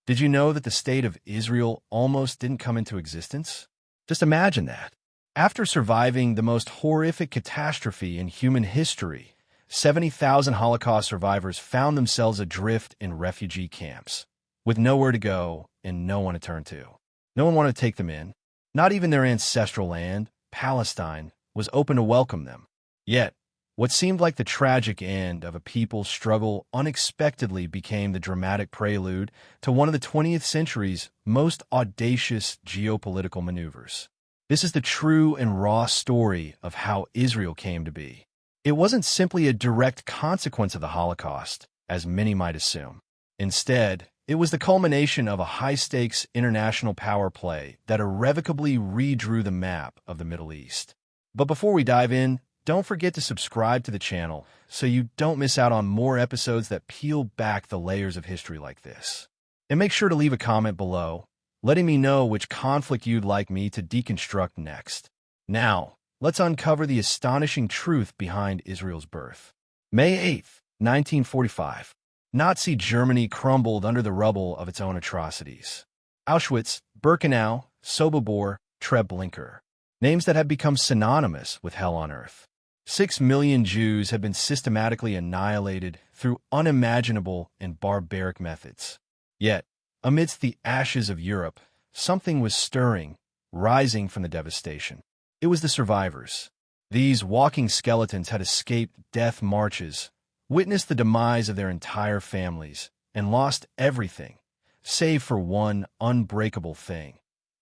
Did you know that the state of Israel almost didn't come into existence? Just imagine that. After surviving the most horrific catastrophe in human history, 70,000 Holocaust survivors found themselves adrift in refugee camps, with nowhere to go and no one to turn to. No one wanted to take them in. Not even their ancestral land, Palestine, was open to welcome them. Yet, what seemed like the tragic end of a people's struggle unexpectedly became the dramatic prelude to one of the 20th century's most audacious geopolitical maneuvers. This is the true and raw story of how Israel came to be. It wasn't simply a direct consequence of the Holocaust, as many might assume. Instead, it was the culmination of a high-stakes international power play that irrevocably redrew the map of the Middle East. But before we dive in, don't forget to subscribe to the channel so you don't miss out on more episodes that peel back the layers of history like this. And make sure to leave a comment below, letting me know which conflict you'd like me to deconstruct next. Now, let's uncover the astonishing truth behind Israel's birth. May 8, 1945. Nazi Germany crumbled under the rubble of its own atrocities. Auschwitz, Birkenau, Sobibor, Treblinka. Names that have become synonymous with hell on earth. 6 million Jews have been systematically annihilated through unimaginable and barbaric methods. Yet, amidst the ashes of Europe, something was stirring, rising from the devastation. It was the survivors. These walking skeletons had escaped death marches, witnessed the demise of their entire families, and lost everything, save for one unbreakable thing: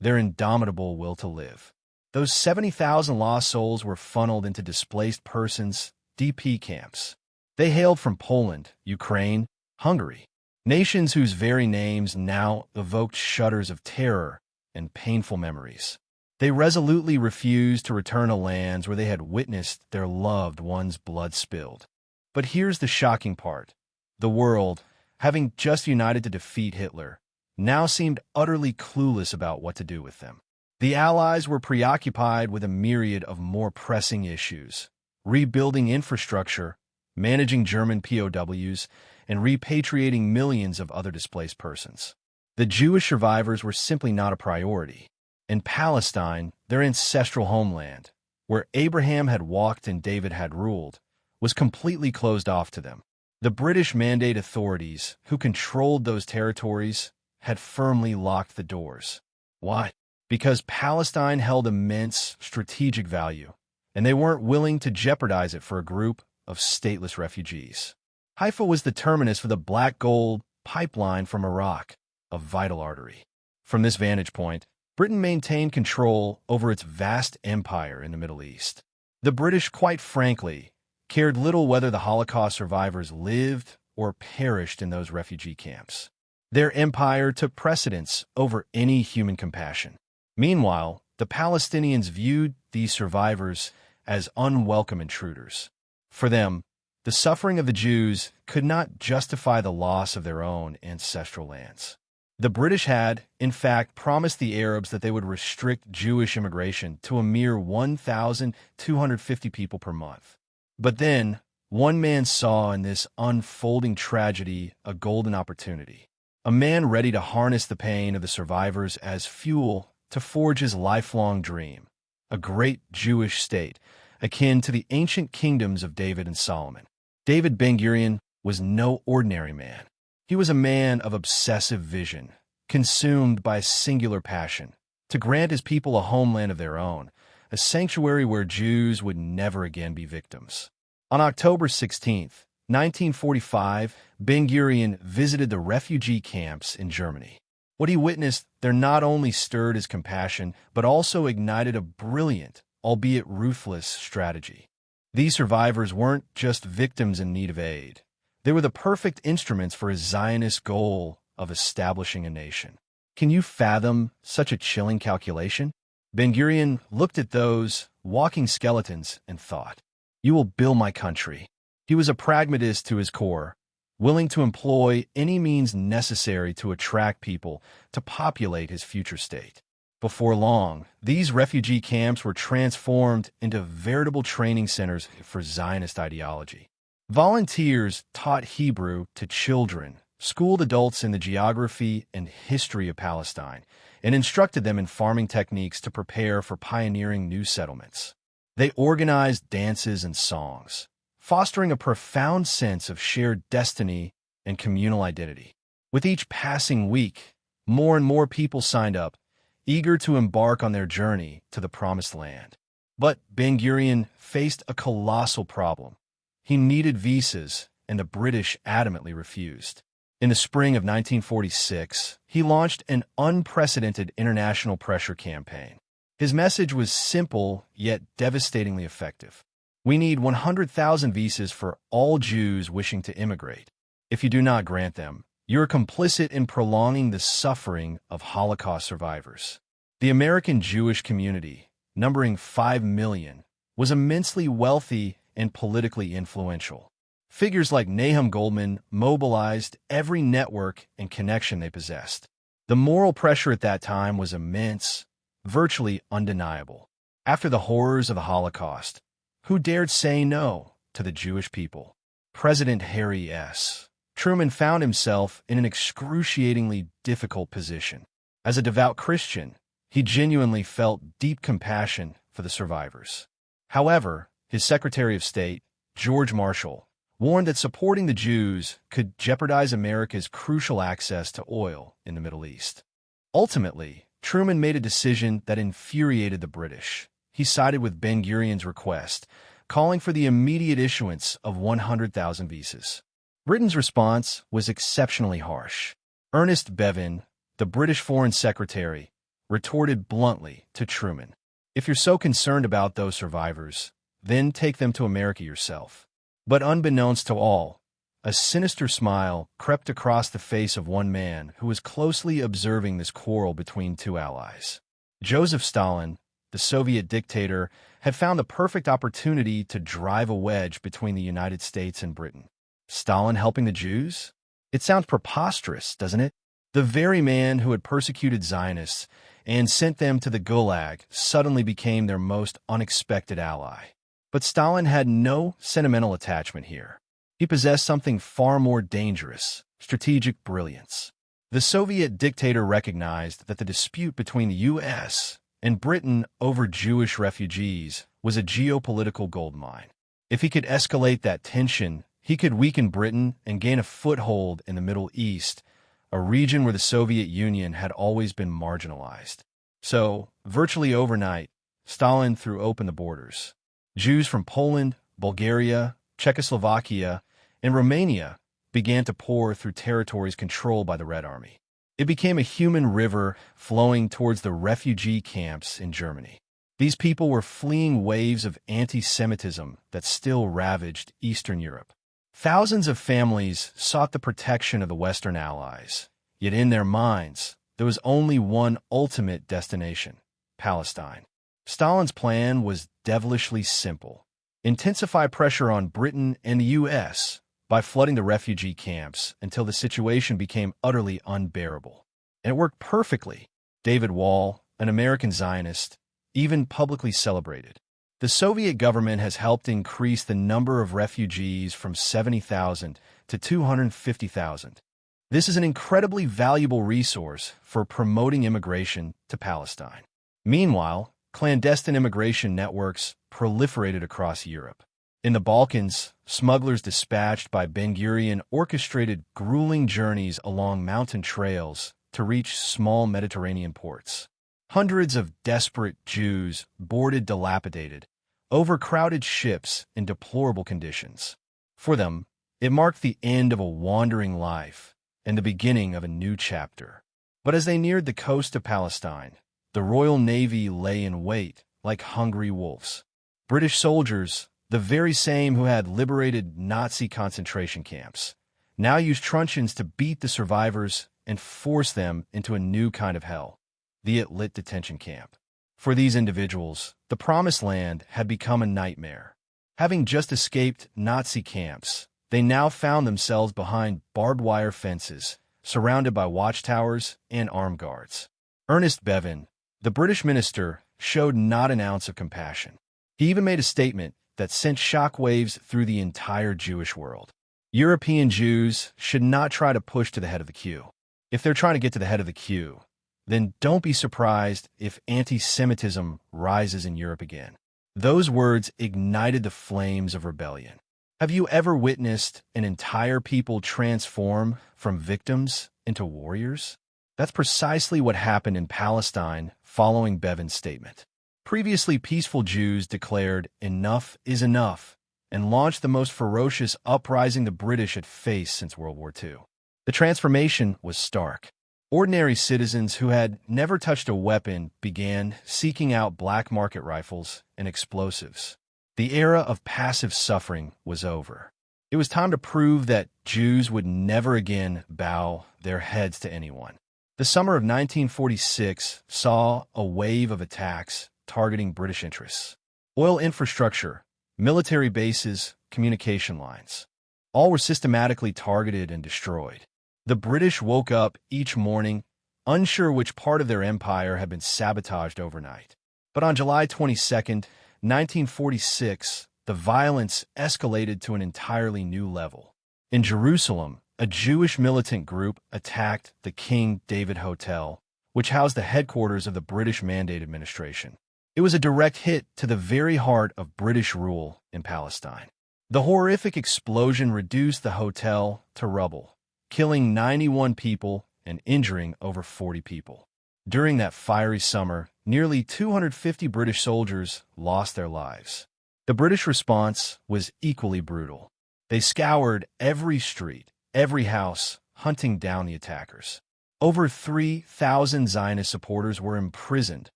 their indomitable will to live. Those 70,000 lost souls were funneled into displaced persons (DP) camps. They hailed from Poland, Ukraine, Hungary, nations whose very names now evoked shudders of terror and painful memories. They resolutely refused to return to lands where they had witnessed their loved ones' blood spilled. But here's the shocking part. The world, having just united to defeat Hitler, now seemed utterly clueless about what to do with them. The Allies were preoccupied with a myriad of more pressing issues: rebuilding infrastructure, managing German POWs, and repatriating millions of other displaced persons. The Jewish survivors were simply not a priority. In Palestine, their ancestral homeland, where Abraham had walked and David had ruled, was completely closed off to them. The British Mandate authorities, who controlled those territories, had firmly locked the doors. Why? Because Palestine held immense strategic value, and they weren't willing to jeopardize it for a group of stateless refugees. Haifa was the terminus for the black gold pipeline from Iraq, a vital artery. From this vantage point, Britain maintained control over its vast empire in the Middle East. The British, quite frankly, cared little whether the Holocaust survivors lived or perished in those refugee camps. Their empire took precedence over any human compassion. Meanwhile, the Palestinians viewed these survivors as unwelcome intruders. For them, the suffering of the Jews could not justify the loss of their own ancestral lands. The British had, in fact, promised the Arabs that they would restrict Jewish immigration to a mere 1,250 people per month. But then, one man saw in this unfolding tragedy a golden opportunity. A man ready to harness the pain of the survivors as fuel to forge his lifelong dream: a great Jewish state, akin to the ancient kingdoms of David and Solomon. David Ben-Gurion was no ordinary man. He was a man of obsessive vision, consumed by a singular passion: to grant his people a homeland of their own, a sanctuary where Jews would never again be victims. On October 16, 1945, Ben-Gurion visited the refugee camps in Germany. What he witnessed there not only stirred his compassion, but also ignited a brilliant, albeit ruthless, strategy. These survivors weren't just victims in need of aid. They were the perfect instruments for his Zionist goal of establishing a nation. Can you fathom such a chilling calculation? Ben-Gurion looked at those walking skeletons and thought, "You will build my country." He was a pragmatist to his core, willing to employ any means necessary to attract people to populate his future state. Before long, these refugee camps were transformed into veritable training centers for Zionist ideology. Volunteers taught Hebrew to children, schooled adults in the geography and history of Palestine, and instructed them in farming techniques to prepare for pioneering new settlements. They organized dances and songs, fostering a profound sense of shared destiny and communal identity. With each passing week, more and more people signed up, eager to embark on their journey to the Promised Land. But Ben-Gurion faced a colossal problem. He needed visas, and the British adamantly refused. In the spring of 1946, he launched an unprecedented international pressure campaign. His message was simple, yet devastatingly effective. We need 100,000 visas for all Jews wishing to immigrate. If you do not grant them, you're complicit in prolonging the suffering of Holocaust survivors. The American Jewish community, numbering 5 million, was immensely wealthy and politically influential. Figures like Nahum Goldman mobilized every network and connection they possessed. The moral pressure at that time was immense, virtually undeniable. After the horrors of the Holocaust, who dared say no to the Jewish people? President Harry S. Truman found himself in an excruciatingly difficult position. As a devout Christian, he genuinely felt deep compassion for the survivors. However, his Secretary of State, George Marshall, warned that supporting the Jews could jeopardize America's crucial access to oil in the Middle East. Ultimately, Truman made a decision that infuriated the British. He sided with Ben-Gurion's request, calling for the immediate issuance of 100,000 visas. Britain's response was exceptionally harsh. Ernest Bevin, the British Foreign Secretary, retorted bluntly to Truman, "If you're so concerned about those survivors, then take them to America yourself." But unbeknownst to all, a sinister smile crept across the face of one man who was closely observing this quarrel between two allies. Joseph Stalin, the Soviet dictator, had found the perfect opportunity to drive a wedge between the United States and Britain. Stalin helping the Jews? It sounds preposterous, doesn't it? The very man who had persecuted Zionists and sent them to the Gulag suddenly became their most unexpected ally. But Stalin had no sentimental attachment here. He possessed something far more dangerous: strategic brilliance. The Soviet dictator recognized that the dispute between the U.S. and Britain over Jewish refugees was a geopolitical goldmine. If he could escalate that tension, he could weaken Britain and gain a foothold in the Middle East, a region where the Soviet Union had always been marginalized. So, virtually overnight, Stalin threw open the borders. Jews from Poland, Bulgaria, Czechoslovakia, and Romania began to pour through territories controlled by the Red Army. It became a human river flowing towards the refugee camps in Germany. These people were fleeing waves of anti-Semitism that still ravaged Eastern Europe. Thousands of families sought the protection of the Western Allies, yet in their minds, there was only one ultimate destination: Palestine. Stalin's plan was devilishly simple: intensify pressure on Britain and the U.S. by flooding the refugee camps until the situation became utterly unbearable. And it worked perfectly. David Wall, an American Zionist, even publicly celebrated. The Soviet government has helped increase the number of refugees from 70,000 to 250,000. This is an incredibly valuable resource for promoting immigration to Palestine. Meanwhile, clandestine immigration networks proliferated across Europe. In the Balkans, smugglers dispatched by Ben-Gurion orchestrated grueling journeys along mountain trails to reach small Mediterranean ports. Hundreds of desperate Jews boarded dilapidated, overcrowded ships in deplorable conditions. For them, it marked the end of a wandering life and the beginning of a new chapter. But as they neared the coast of Palestine, the Royal Navy lay in wait like hungry wolves. British soldiers, the very same who had liberated Nazi concentration camps, now used truncheons to beat the survivors and force them into a new kind of hell: the Atlit detention camp. For these individuals, the Promised Land had become a nightmare. Having just escaped Nazi camps, they now found themselves behind barbed wire fences, surrounded by watchtowers and armed guards. Ernest Bevin, the British minister, showed not an ounce of compassion. He even made a statement that sent shockwaves through the entire Jewish world. European Jews should not try to push to the head of the queue. If they're trying to get to the head of the queue, then don't be surprised if anti-Semitism rises in Europe again. Those words ignited the flames of rebellion. Have you ever witnessed an entire people transform from victims into warriors? That's precisely what happened in Palestine following Bevin's statement. Previously peaceful Jews declared enough is enough and launched the most ferocious uprising the British had faced since World War II. The transformation was stark. Ordinary citizens who had never touched a weapon began seeking out black market rifles and explosives. The era of passive suffering was over. It was time to prove that Jews would never again bow their heads to anyone. The summer of 1946 saw a wave of attacks targeting British interests. Oil infrastructure, military bases, communication lines. All were systematically targeted and destroyed. The British woke up each morning, unsure which part of their empire had been sabotaged overnight. But on July 22, 1946, the violence escalated to an entirely new level. In Jerusalem, a Jewish militant group attacked the King David Hotel, which housed the headquarters of the British Mandate Administration. It was a direct hit to the very heart of British rule in Palestine. The horrific explosion reduced the hotel to rubble, killing 91 people and injuring over 40 people. During that fiery summer, nearly 250 British soldiers lost their lives. The British response was equally brutal. They scoured every street, every house, hunting down the attackers. Over 3,000 Zionist supporters were imprisoned,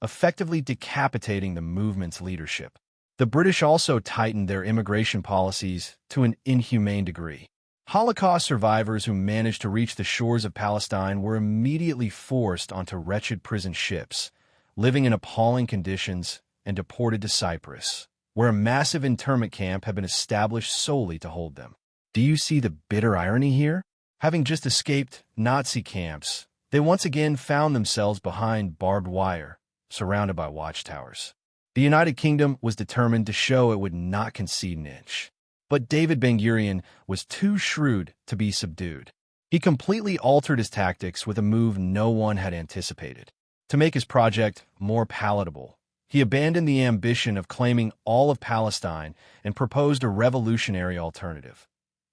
effectively decapitating the movement's leadership. The British also tightened their immigration policies to an inhumane degree. Holocaust survivors who managed to reach the shores of Palestine were immediately forced onto wretched prison ships, living in appalling conditions, and deported to Cyprus, where a massive internment camp had been established solely to hold them. Do you see the bitter irony here? Having just escaped Nazi camps, they once again found themselves behind barbed wire, surrounded by watchtowers. The United Kingdom was determined to show it would not concede an inch. But David Ben-Gurion was too shrewd to be subdued. He completely altered his tactics with a move no one had anticipated. To make his project more palatable, he abandoned the ambition of claiming all of Palestine and proposed a revolutionary alternative.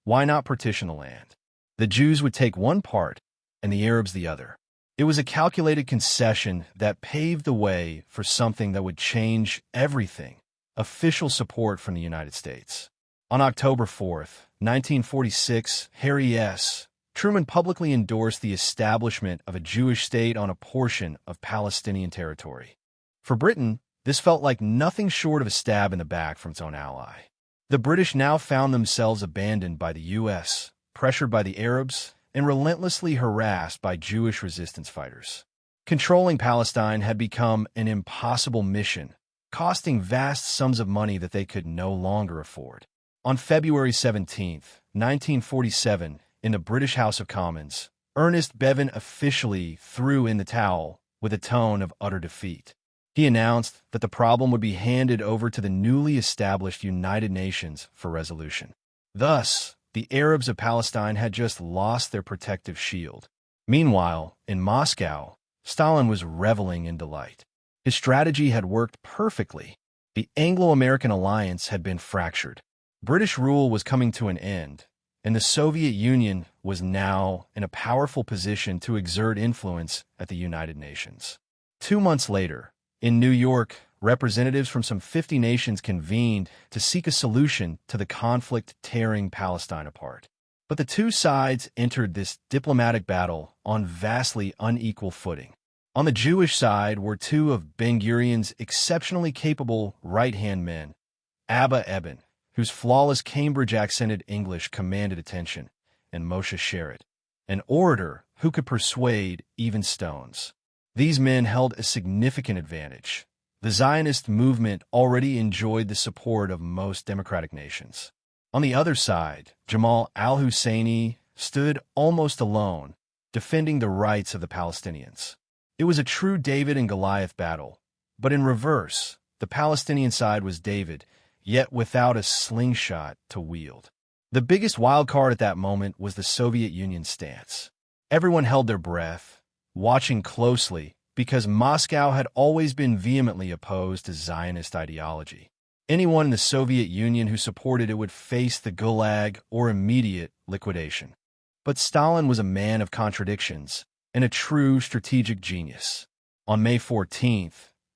Why not partition the land? The Jews would take one part and the Arabs the other. It was a calculated concession that paved the way for something that would change everything: official support from the United States. On October 4, 1946, Harry S. Truman publicly endorsed the establishment of a Jewish state on a portion of Palestinian territory. For Britain, this felt like nothing short of a stab in the back from its own ally. The British now found themselves abandoned by the U.S., pressured by the Arabs, and relentlessly harassed by Jewish resistance fighters. Controlling Palestine had become an impossible mission, costing vast sums of money that they could no longer afford. On February 17, 1947, in the British House of Commons, Ernest Bevin officially threw in the towel with a tone of utter defeat. He announced that the problem would be handed over to the newly established United Nations for resolution. Thus, the Arabs of Palestine had just lost their protective shield. Meanwhile, in Moscow, Stalin was reveling in delight. His strategy had worked perfectly. The Anglo-American alliance had been fractured. British rule was coming to an end, and the Soviet Union was now in a powerful position to exert influence at the United Nations. 2 months later, in New York, representatives from some 50 nations convened to seek a solution to the conflict tearing Palestine apart. But the two sides entered this diplomatic battle on vastly unequal footing. On the Jewish side were two of Ben-Gurion's exceptionally capable right-hand men, Abba Eban, whose flawless Cambridge-accented English commanded attention, and Moshe Sharett, an orator who could persuade even stones. These men held a significant advantage. The Zionist movement already enjoyed the support of most democratic nations. On the other side, Jamal al-Husseini stood almost alone, defending the rights of the Palestinians. It was a true David and Goliath battle, but in reverse, the Palestinian side was David, yet without a slingshot to wield. The biggest wildcard at that moment was the Soviet Union's stance. Everyone held their breath, watching closely, because Moscow had always been vehemently opposed to Zionist ideology. Anyone in the Soviet Union who supported it would face the Gulag or immediate liquidation. But Stalin was a man of contradictions and a true strategic genius. On May 14,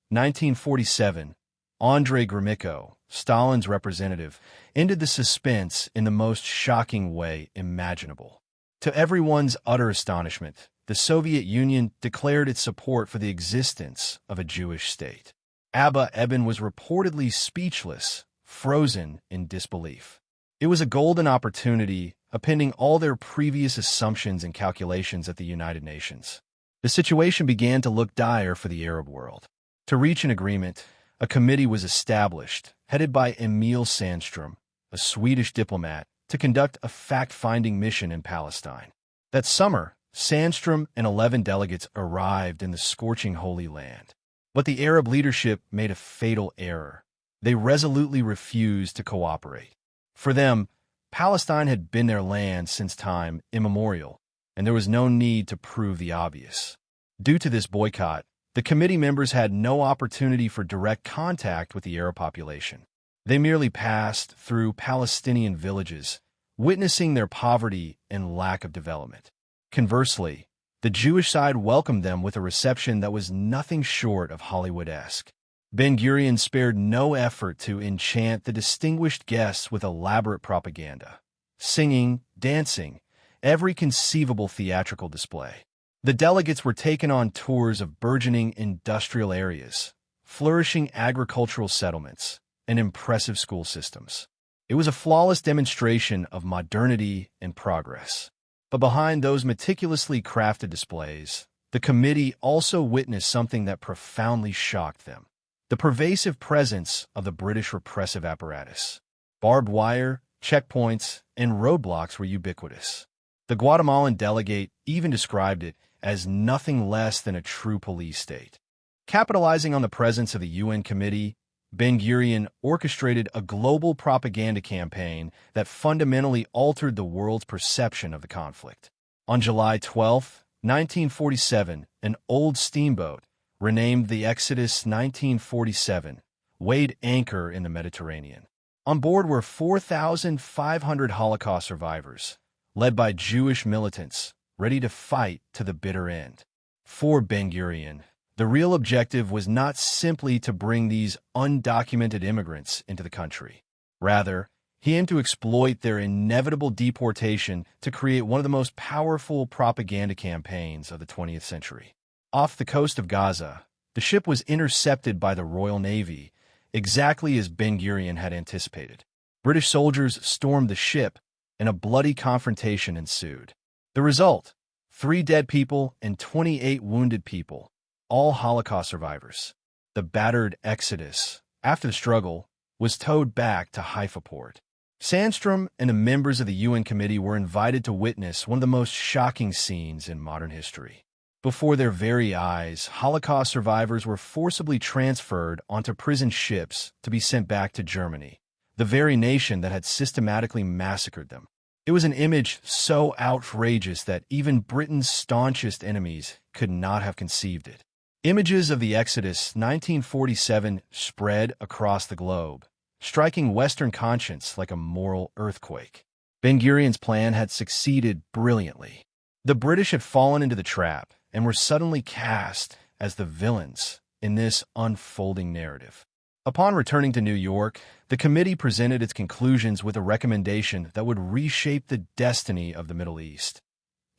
1947, Andrei Gromyko, Stalin's representative, ended the suspense in the most shocking way imaginable. To everyone's utter astonishment, the Soviet Union declared its support for the existence of a Jewish state. Abba Eban was reportedly speechless, frozen in disbelief. It was a golden opportunity, appending all their previous assumptions and calculations at the United Nations. The situation began to look dire for the Arab world. To reach an agreement, a committee was established, headed by Emil Sandstrom, a Swedish diplomat, to conduct a fact-finding mission in Palestine. That summer, Sandstrom and 11 delegates arrived in the scorching Holy Land. But the Arab leadership made a fatal error. They resolutely refused to cooperate. For them, Palestine had been their land since time immemorial, and there was no need to prove the obvious. Due to this boycott, the committee members had no opportunity for direct contact with the Arab population. They merely passed through Palestinian villages, witnessing their poverty and lack of development. Conversely, the Jewish side welcomed them with a reception that was nothing short of Hollywood-esque. Ben-Gurion spared no effort to enchant the distinguished guests with elaborate propaganda, singing, dancing, every conceivable theatrical display. The delegates were taken on tours of burgeoning industrial areas, flourishing agricultural settlements, and impressive school systems. It was a flawless demonstration of modernity and progress. But behind those meticulously crafted displays, the committee also witnessed something that profoundly shocked them: the pervasive presence of the British repressive apparatus. Barbed wire, checkpoints, and roadblocks were ubiquitous. The Guatemalan delegate even described it as nothing less than a true police state. Capitalizing on the presence of the UN committee, Ben-Gurion orchestrated a global propaganda campaign that fundamentally altered the world's perception of the conflict. On July 12, 1947, an old steamboat, renamed the Exodus 1947, weighed anchor in the Mediterranean. On board were 4,500 Holocaust survivors, led by Jewish militants, ready to fight to the bitter end. For Ben-Gurion, the real objective was not simply to bring these undocumented immigrants into the country. Rather, he aimed to exploit their inevitable deportation to create one of the most powerful propaganda campaigns of the 20th century. Off the coast of Gaza, the ship was intercepted by the Royal Navy, exactly as Ben-Gurion had anticipated. British soldiers stormed the ship, and a bloody confrontation ensued. The result: 3 dead people and 28 wounded people, all Holocaust survivors. The battered Exodus, after the struggle, was towed back to Haifa port. Sandstrom and the members of the UN committee were invited to witness one of the most shocking scenes in modern history. Before their very eyes, Holocaust survivors were forcibly transferred onto prison ships to be sent back to Germany, the very nation that had systematically massacred them. It was an image so outrageous that even Britain's staunchest enemies could not have conceived it. Images of the Exodus 1947 spread across the globe, striking Western conscience like a moral earthquake. Ben-Gurion's plan had succeeded brilliantly. The British had fallen into the trap and were suddenly cast as the villains in this unfolding narrative. Upon returning to New York, the committee presented its conclusions with a recommendation that would reshape the destiny of the Middle East.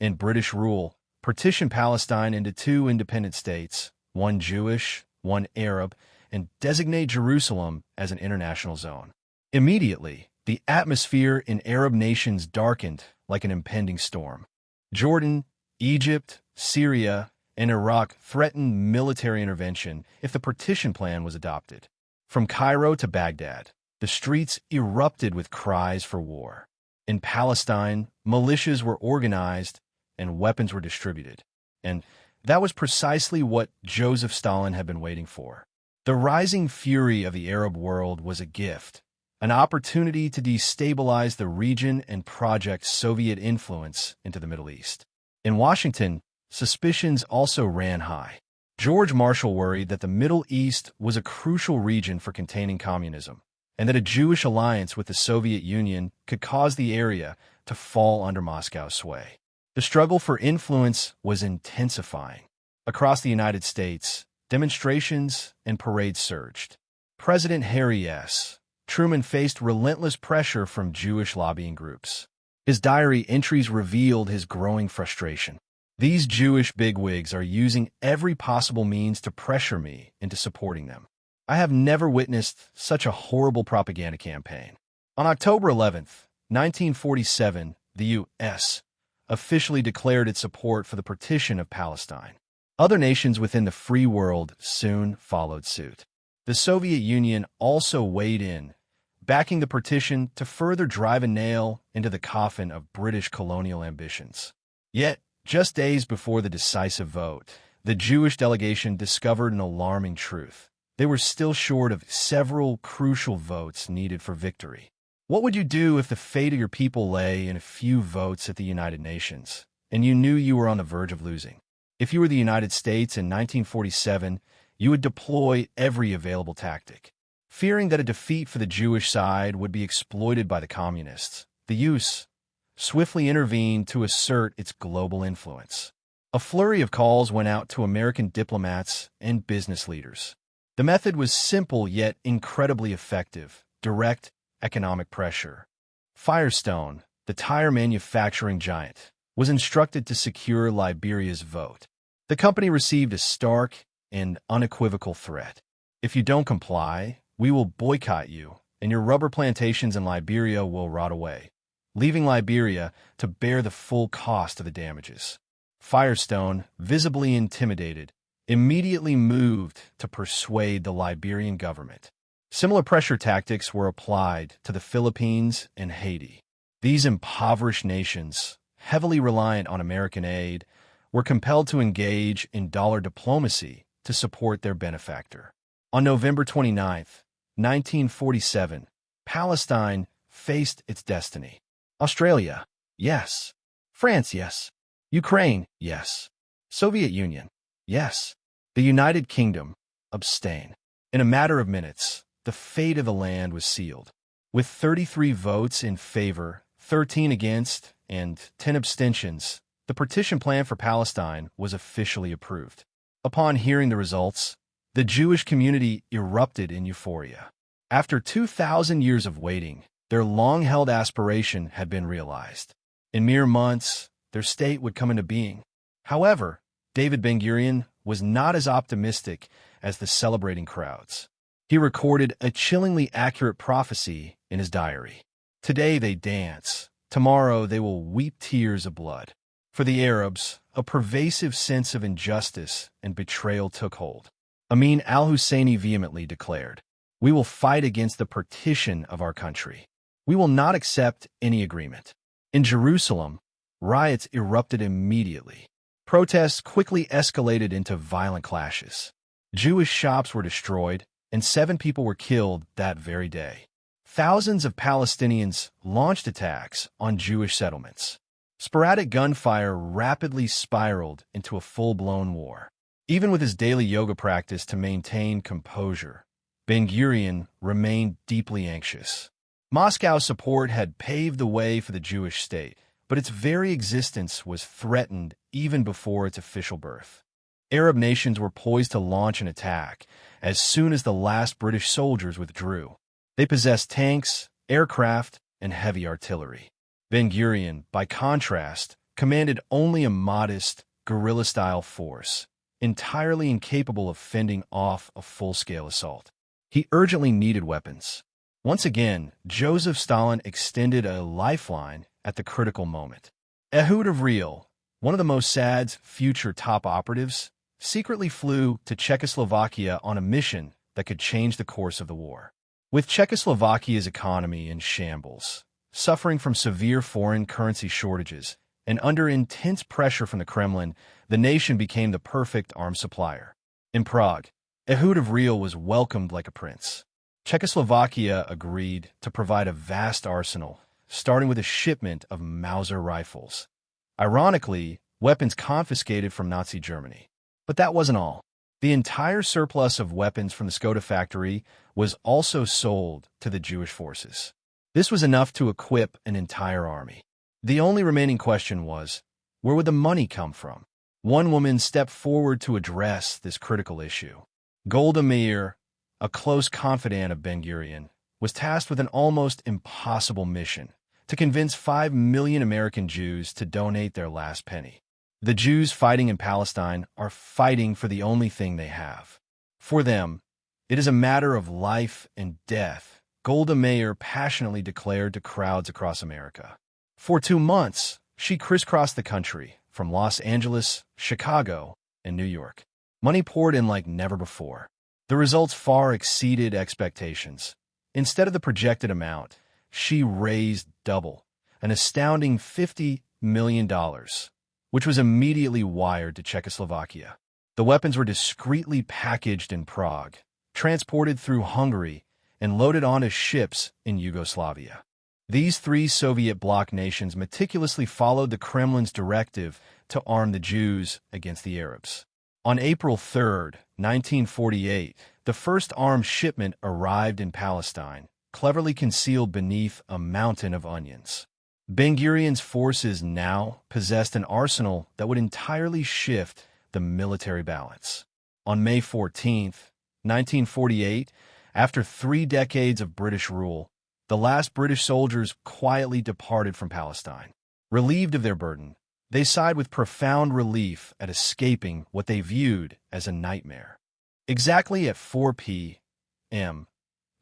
In British rule, partition Palestine into 2 independent states, one Jewish, one Arab, and designate Jerusalem as an international zone. Immediately, the atmosphere in Arab nations darkened like an impending storm. Jordan, Egypt, Syria, and Iraq threatened military intervention if the partition plan was adopted. From Cairo to Baghdad, the streets erupted with cries for war. In Palestine, militias were organized and weapons were distributed. And that was precisely what Joseph Stalin had been waiting for. The rising fury of the Arab world was a gift, an opportunity to destabilize the region and project Soviet influence into the Middle East. In Washington, suspicions also ran high. George Marshall worried that the Middle East was a crucial region for containing communism, and that a Jewish alliance with the Soviet Union could cause the area to fall under Moscow's sway. The struggle for influence was intensifying. Across the United States, demonstrations and parades surged. President Harry S. Truman faced relentless pressure from Jewish lobbying groups. His diary entries revealed his growing frustration. These Jewish bigwigs are using every possible means to pressure me into supporting them. I have never witnessed such a horrible propaganda campaign. On October 11th, 1947, the U.S. officially declared its support for the partition of Palestine. Other nations within the free world soon followed suit. The Soviet Union also weighed in, backing the partition to further drive a nail into the coffin of British colonial ambitions. Yet, just days before the decisive vote, the Jewish delegation discovered an alarming truth. They were still short of several crucial votes needed for victory. What would you do if the fate of your people lay in a few votes at the United Nations, and you knew you were on the verge of losing? If you were the United States in 1947, you would deploy every available tactic. Fearing that a defeat for the Jewish side would be exploited by the communists, the U.S. swiftly intervened to assert its global influence. A flurry of calls went out to American diplomats and business leaders. The method was simple yet incredibly effective: direct economic pressure. Firestone, the tire manufacturing giant, was instructed to secure Liberia's vote. The company received a stark and unequivocal threat: if you don't comply, we will boycott you, and your rubber plantations in Liberia will rot away, leaving Liberia to bear the full cost of the damages. Firestone, visibly intimidated, immediately moved to persuade the Liberian government. Similar pressure tactics were applied to the Philippines and Haiti. These impoverished nations, heavily reliant on American aid, were compelled to engage in dollar diplomacy to support their benefactor. On November 29, 1947, Palestine faced its destiny. Australia, yes. France, yes. Ukraine, yes. Soviet Union, yes. The United Kingdom, abstain. In a matter of minutes, the fate of the land was sealed. With 33 votes in favor, 13 against, and 10 abstentions, the partition plan for Palestine was officially approved. Upon hearing the results, the Jewish community erupted in euphoria. After 2,000 years of waiting, their long-held aspiration had been realized. In mere months, their state would come into being. However, David Ben-Gurion was not as optimistic as the celebrating crowds. He recorded a chillingly accurate prophecy in his diary. Today they dance. Tomorrow they will weep tears of blood. For the Arabs, a pervasive sense of injustice and betrayal took hold. Amin al-Husseini vehemently declared, "We will fight against the partition of our country. We will not accept any agreement." In Jerusalem, riots erupted immediately. Protests quickly escalated into violent clashes. Jewish shops were destroyed, and 7 people were killed that very day. Thousands of Palestinians launched attacks on Jewish settlements. Sporadic gunfire rapidly spiraled into a full-blown war. Even with his daily yoga practice to maintain composure, Ben-Gurion remained deeply anxious. Moscow's support had paved the way for the Jewish state, but its very existence was threatened even before its official birth. Arab nations were poised to launch an attack as soon as the last British soldiers withdrew. They possessed tanks, aircraft, and heavy artillery. Ben-Gurion, by contrast, commanded only a modest, guerrilla-style force, entirely incapable of fending off a full-scale assault. He urgently needed weapons. Once again, Joseph Stalin extended a lifeline at the critical moment. Ehud of Real, one of the Mossad's future top operatives, secretly flew to Czechoslovakia on a mission that could change the course of the war. With Czechoslovakia's economy in shambles, suffering from severe foreign currency shortages, and under intense pressure from the Kremlin, the nation became the perfect arms supplier. In Prague, Ehud of Real was welcomed like a prince. Czechoslovakia agreed to provide a vast arsenal, starting with a shipment of Mauser rifles. Ironically, weapons confiscated from Nazi Germany. But that wasn't all. The entire surplus of weapons from the Skoda factory was also sold to the Jewish forces. This was enough to equip an entire army. The only remaining question was, where would the money come from? One woman stepped forward to address this critical issue. Golda Meir, a close confidant of Ben-Gurion, was tasked with an almost impossible mission: to convince 5 million American Jews to donate their last penny. The Jews fighting in Palestine are fighting for the only thing they have. For them, it is a matter of life and death, Golda Meir passionately declared to crowds across America. For 2 months, she crisscrossed the country, from Los Angeles, Chicago, and New York. Money poured in like never before. The results far exceeded expectations. Instead of the projected amount, she raised double, an astounding $50 million, which was immediately wired to Czechoslovakia. The weapons were discreetly packaged in Prague, transported through Hungary, and loaded onto ships in Yugoslavia. These 3 Soviet bloc nations meticulously followed the Kremlin's directive to arm the Jews against the Arabs. On April 3, 1948, the first armed shipment arrived in Palestine, cleverly concealed beneath a mountain of onions. Ben-Gurion's forces now possessed an arsenal that would entirely shift the military balance. On May 14, 1948, after 3 decades of British rule, the last British soldiers quietly departed from Palestine. Relieved of their burden, they sighed with profound relief at escaping what they viewed as a nightmare. Exactly at 4 p.m.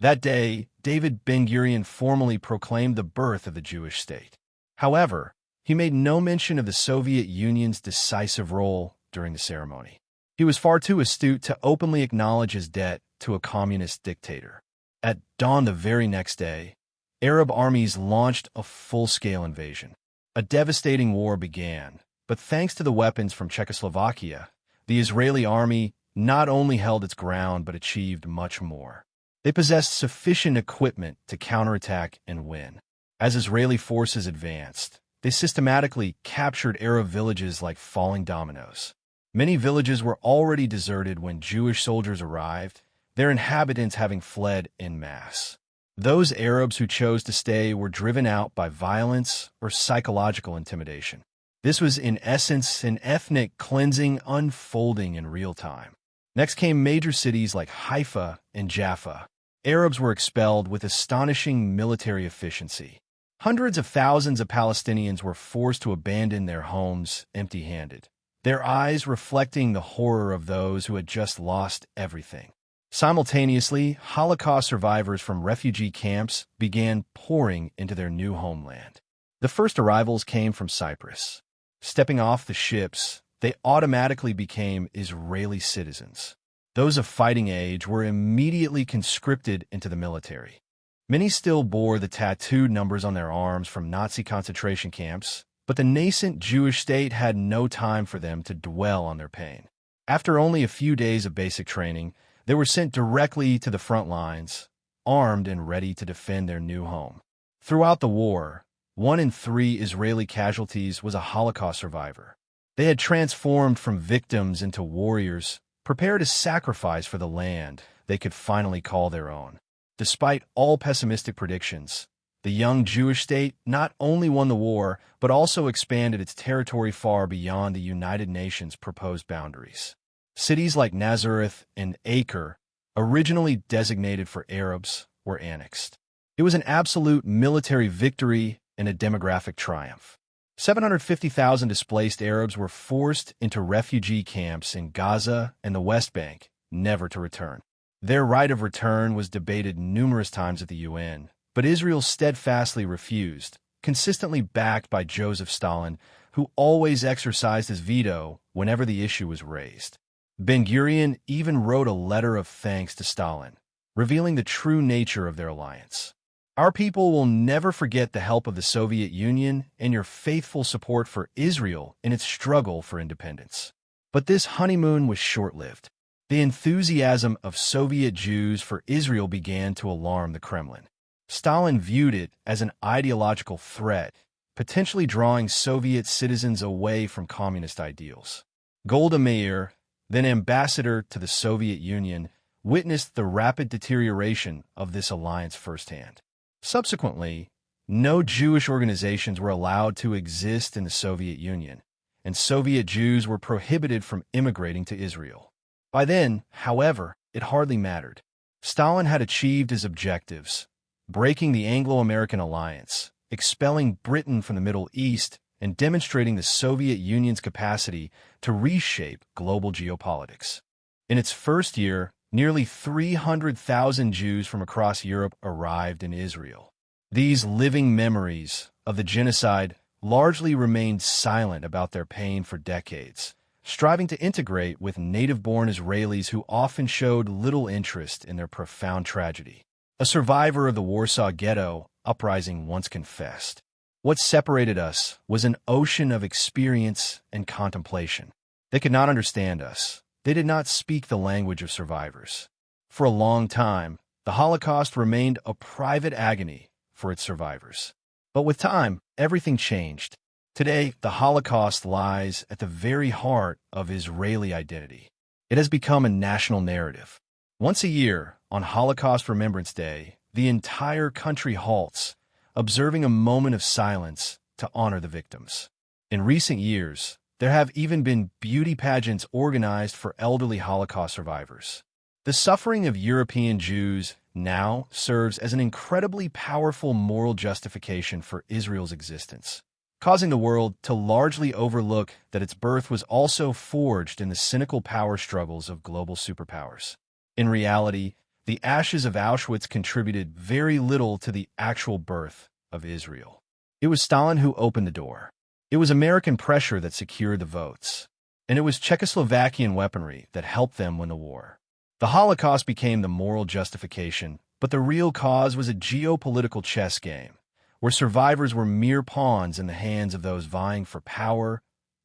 that day, David Ben-Gurion formally proclaimed the birth of the Jewish state. However, he made no mention of the Soviet Union's decisive role during the ceremony. He was far too astute to openly acknowledge his debt to a communist dictator. At dawn the very next day, Arab armies launched a full-scale invasion. A devastating war began, but thanks to the weapons from Czechoslovakia, the Israeli army not only held its ground but achieved much more. They possessed sufficient equipment to counterattack and win. As Israeli forces advanced, they systematically captured Arab villages like falling dominoes. Many villages were already deserted when Jewish soldiers arrived, their inhabitants having fled en masse. Those Arabs who chose to stay were driven out by violence or psychological intimidation. This was in essence an ethnic cleansing unfolding in real time. Next came major cities like Haifa and Jaffa. Arabs were expelled with astonishing military efficiency. Hundreds of thousands of Palestinians were forced to abandon their homes empty-handed, their eyes reflecting the horror of those who had just lost everything. Simultaneously, Holocaust survivors from refugee camps began pouring into their new homeland. The first arrivals came from Cyprus. Stepping off the ships, they automatically became Israeli citizens. Those of fighting age were immediately conscripted into the military. Many still bore the tattooed numbers on their arms from Nazi concentration camps, but the nascent Jewish state had no time for them to dwell on their pain. After only a few days of basic training, they were sent directly to the front lines, armed and ready to defend their new home. Throughout the war, 1 in 3 Israeli casualties was a Holocaust survivor. They had transformed from victims into warriors, prepared to sacrifice for the land they could finally call their own. Despite all pessimistic predictions, the young Jewish state not only won the war, but also expanded its territory far beyond the United Nations' proposed boundaries. Cities like Nazareth and Acre, originally designated for Arabs, were annexed. It was an absolute military victory and a demographic triumph. 750,000 displaced Arabs were forced into refugee camps in Gaza and the West Bank, never to return. Their right of return was debated numerous times at the UN, but Israel steadfastly refused, consistently backed by Joseph Stalin, who always exercised his veto whenever the issue was raised. Ben-Gurion even wrote a letter of thanks to Stalin, revealing the true nature of their alliance. Our people will never forget the help of the Soviet Union and your faithful support for Israel in its struggle for independence. But this honeymoon was short-lived. The enthusiasm of Soviet Jews for Israel began to alarm the Kremlin. Stalin viewed it as an ideological threat, potentially drawing Soviet citizens away from communist ideals. Golda Meir, then ambassador to the Soviet Union, witnessed the rapid deterioration of this alliance firsthand. Subsequently, no Jewish organizations were allowed to exist in the Soviet Union, and Soviet Jews were prohibited from immigrating to Israel. By then, however, it hardly mattered. Stalin had achieved his objectives, breaking the Anglo-American alliance, expelling Britain from the Middle East, and demonstrating the Soviet Union's capacity to reshape global geopolitics. In its first year, nearly 300,000 Jews from across Europe arrived in Israel. These living memories of the genocide largely remained silent about their pain for decades, striving to integrate with native-born Israelis who often showed little interest in their profound tragedy. A survivor of the Warsaw Ghetto uprising once confessed, "What separated us was an ocean of experience and contemplation. They could not understand us. They did not speak the language of survivors." For a long time, the Holocaust remained a private agony for its survivors. But with time, everything changed. Today, the Holocaust lies at the very heart of Israeli identity. It has become a national narrative. Once a year, on Holocaust Remembrance Day, the entire country halts, observing a moment of silence to honor the victims. In recent years, there have even been beauty pageants organized for elderly Holocaust survivors. The suffering of European Jews now serves as an incredibly powerful moral justification for Israel's existence, causing the world to largely overlook that its birth was also forged in the cynical power struggles of global superpowers. In reality, the ashes of Auschwitz contributed very little to the actual birth of Israel. It was Stalin who opened the door. It was American pressure that secured the votes. And it was Czechoslovakian weaponry that helped them win the war. The Holocaust became the moral justification, but the real cause was a geopolitical chess game, where survivors were mere pawns in the hands of those vying for power,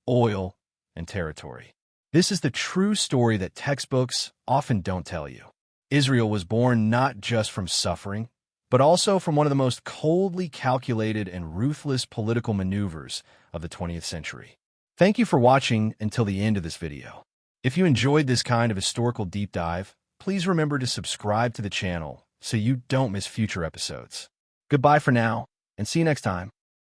oil, and territory. This is the true story that textbooks often don't tell you. Israel was born not just from suffering, but also from one of the most coldly calculated and ruthless political maneuvers of the 20th century. Thank you for watching until the end of this video. If you enjoyed this kind of historical deep dive, please remember to subscribe to the channel so you don't miss future episodes. Goodbye for now, and see you next time.